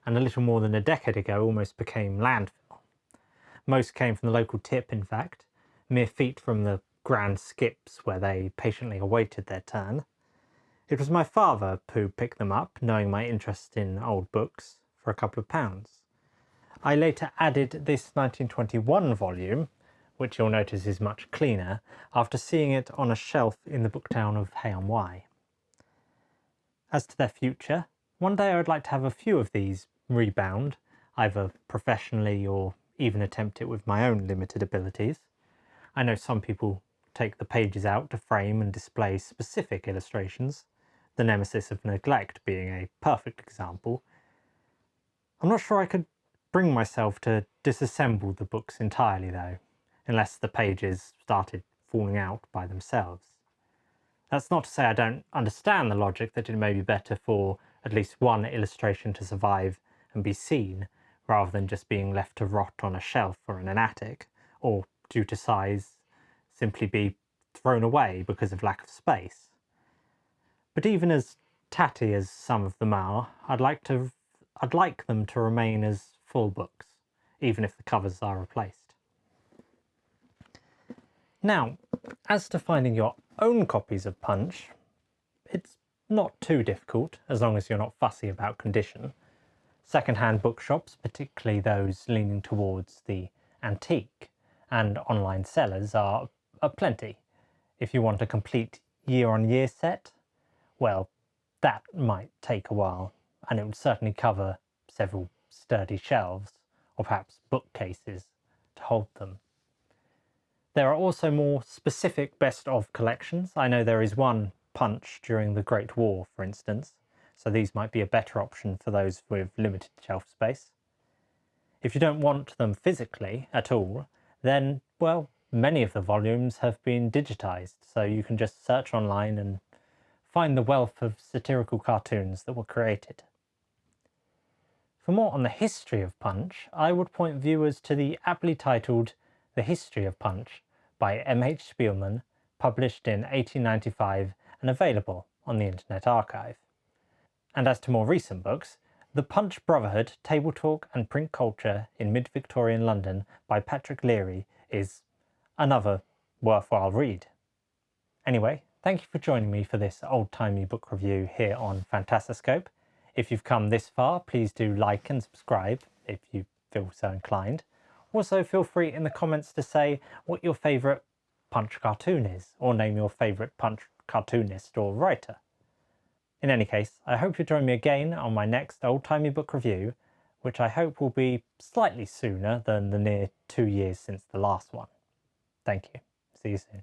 and a little more than a decade ago almost became landfill. Most came from the local tip, in fact, mere feet from the grand skips where they patiently awaited their turn. It was my father who picked them up, knowing my interest in old books, for a couple of pounds. I later added this 1921 volume which you'll notice is much cleaner after seeing it on a shelf in the book town of Hay-on-Wye. As to their future, one day I would like to have a few of these rebound, either professionally or even attempt it with my own limited abilities. I know some people take the pages out to frame and display specific illustrations, the nemesis of neglect being a perfect example. I'm not sure I could bring myself to disassemble the books entirely though, unless the pages started falling out by themselves. That's not to say I don't understand the logic that it may be better for at least one illustration to survive and be seen, rather than just being left to rot on a shelf or in an attic, or due to size simply be thrown away because of lack of space. But even as tatty as some of them are, I'd like them to remain as full books, even if the covers are replaced. Now, as to finding your own copies of Punch, it's not too difficult as long as you're not fussy about condition. Second-hand bookshops, particularly those leaning towards the antique, and online sellers are plenty. If you want a complete year-on-year set, well, that might take a while, and it would certainly cover several sturdy shelves, or perhaps bookcases, to hold them. There are also more specific best-of collections. I know there is one Punch during the Great War, for instance, so these might be a better option for those with limited shelf space. If you don't want them physically at all, then, well, many of the volumes have been digitized, so you can just search online and find the wealth of satirical cartoons that were created. For more on the history of Punch, I would point viewers to the aptly titled The History of Punch by M.H. Spielman, published in 1895 and available on the Internet Archive. And as to more recent books, The Punch Brotherhood, Table Talk and Print Culture in Mid-Victorian London by Patrick Leary is another worthwhile read. Anyway, thank you for joining me for this old-timey book review here on Phantasoscope. If you've come this far, please do like and subscribe if you feel so inclined. Also, feel free in the comments to say what your favourite Punch cartoon is, or name your favourite Punch cartoonist or writer. In any case, I hope you'll join me again on my next old-timey book review, which I hope will be slightly sooner than the near 2 years since the last one. Thank you. See you soon.